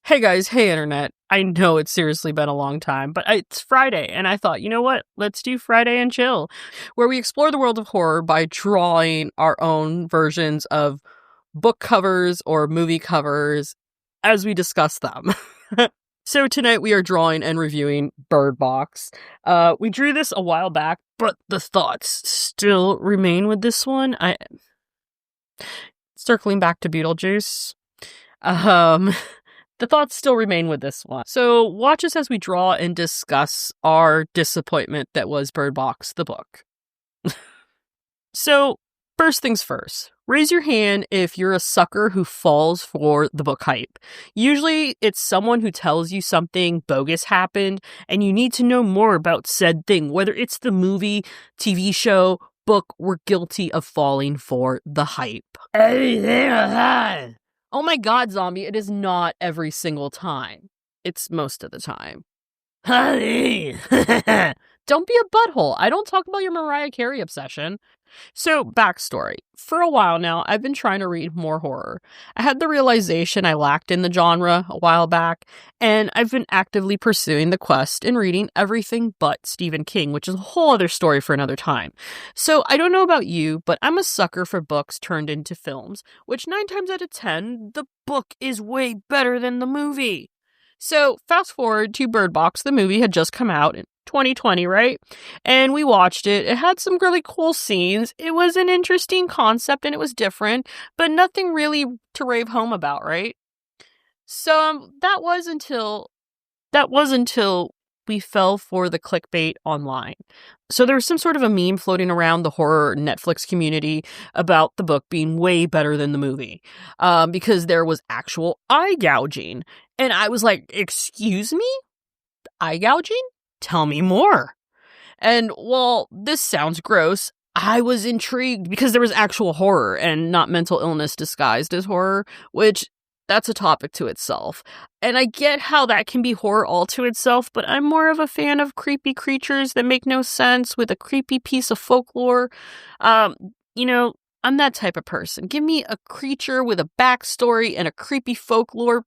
Hey guys, hey internet. I know it's seriously been a long time, but it's Friday, and I thought, you know what? Let's do Friday and Chill, where we explore the world of horror by drawing our own versions of book covers or movie covers as we discuss them. So tonight we are drawing and reviewing Bird Box. We drew this a while back, but the thoughts still remain with this one. Circling back to Beetlejuice. The thoughts still remain with this one. So watch us as we draw and discuss our disappointment that was Bird Box, the book. So, first things first. Raise your hand if you're a sucker who falls for the book hype. Usually, it's someone who tells you something bogus happened, and you need to know more about said thing. Whether it's the movie, TV show, book, we're guilty of falling for the hype. Oh my god, zombie, it is not every single time. It's most of the time. Honey! Don't be a butthole. I don't talk about your Mariah Carey obsession. So, backstory. For a while now, I've been trying to read more horror. I had the realization I lacked in the genre a while back, and I've been actively pursuing the quest in reading everything but Stephen King, which is a whole other story for another time. So, I don't know about you, but I'm a sucker for books turned into films, which 9 times out of 10, the book is way better than the movie. So, fast forward to Bird Box. The movie had just come out in 2020, right? And we watched it. It had some really cool scenes. It was an interesting concept and it was different, but nothing really to rave home about, right? So that was until we fell for the clickbait online. So there was some sort of a meme floating around the horror Netflix community about the book being way better than the movie, because there was actual eye gouging. And I was like, excuse me? Eye gouging? Tell me more. And while this sounds gross, I was intrigued because there was actual horror and not mental illness disguised as horror, which that's a topic to itself. And I get how that can be horror all to itself, but I'm more of a fan of creepy creatures that make no sense with a creepy piece of folklore. I'm that type of person. Give me a creature with a backstory and a creepy folklore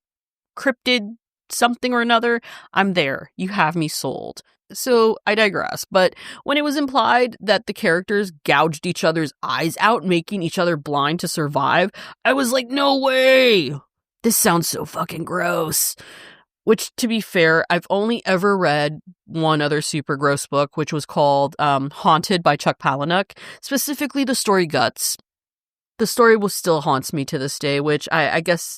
cryptid something or another, I'm there. You have me sold. So I digress, but when it was implied that the characters gouged each other's eyes out, making each other blind to survive, I was like, no way! This sounds so fucking gross. Which, to be fair, I've only ever read one other super gross book, which was called Haunted by Chuck Palahniuk, specifically the story Guts. The story still haunts me to this day, which I guess,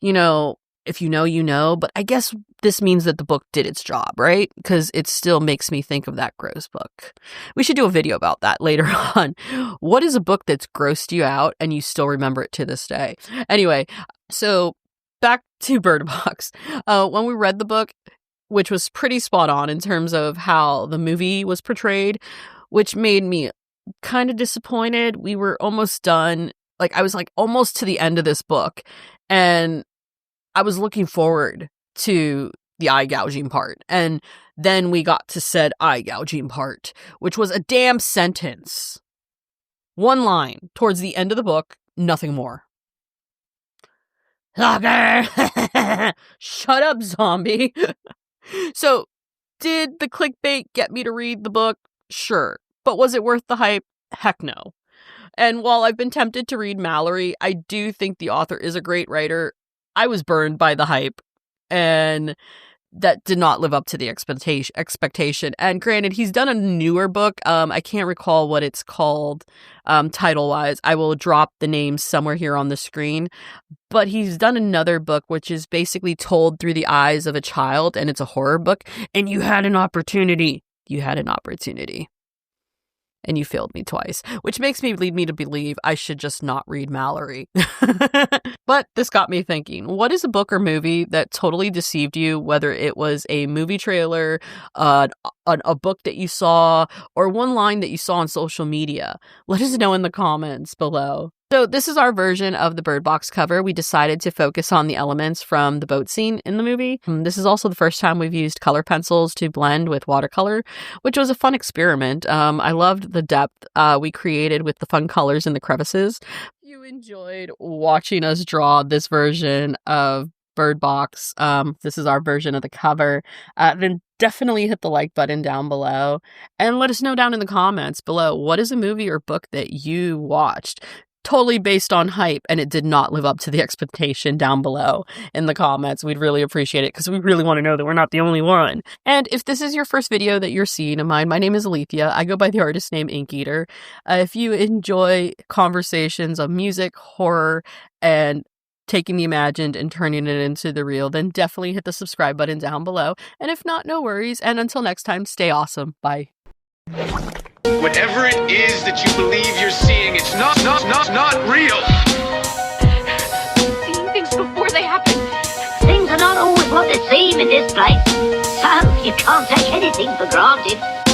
if you know, you know, but I guess this means that the book did its job, right? Because it still makes me think of that gross book. We should do a video about that later on. What is a book that's grossed you out and you still remember it to this day? Anyway, so back to Bird Box. When we read the book, which was pretty spot on in terms of how the movie was portrayed, which made me kind of disappointed. We were almost done. I was almost to the end of this book, and I was looking forward to the eye gouging part. And then we got to said eye gouging part, which was a damn sentence. One line towards the end of the book, nothing more. Shut up, zombie. So, did the clickbait get me to read the book? Sure. But was it worth the hype? Heck no. And while I've been tempted to read Mallory, I do think the author is a great writer. I was burned by the hype, and that did not live up to the expectation. And granted, he's done a newer book. I can't recall what it's called title-wise. I will drop the name somewhere here on the screen. But he's done another book, which is basically told through the eyes of a child, and it's a horror book. And you had an opportunity. And you failed me twice, which makes me lead me to believe I should just not read Mallory. But this got me thinking, what is a book or movie that totally deceived you, whether it was a movie trailer, a book that you saw, or one line that you saw on social media? Let us know in the comments below. So this is our version of the Bird Box cover. We decided to focus on the elements from the boat scene in the movie. This is also the first time we've used color pencils to blend with watercolor, which was a fun experiment. I loved the depth we created with the fun colors in the crevices. You enjoyed watching us draw this version of Bird Box. This is our version of the cover. Then definitely hit the like button down below and let us know down in the comments below, what is a movie or book that you watched totally based on hype and it did not live up to the expectation down below in the comments. We'd really appreciate it because we really want to know that we're not the only one. And if this is your first video that you're seeing of mine, my name is Alethea. I go by the artist name Inkeater. If you enjoy conversations of music, horror, and taking the imagined and turning it into the real, then definitely hit the subscribe button down below. And if not, no worries. And until next time, stay awesome. Bye. Whatever it is that you believe you're seeing, it's not real. Seeing things before they happen. Things are not always what they seem in this place. So you can't take anything for granted.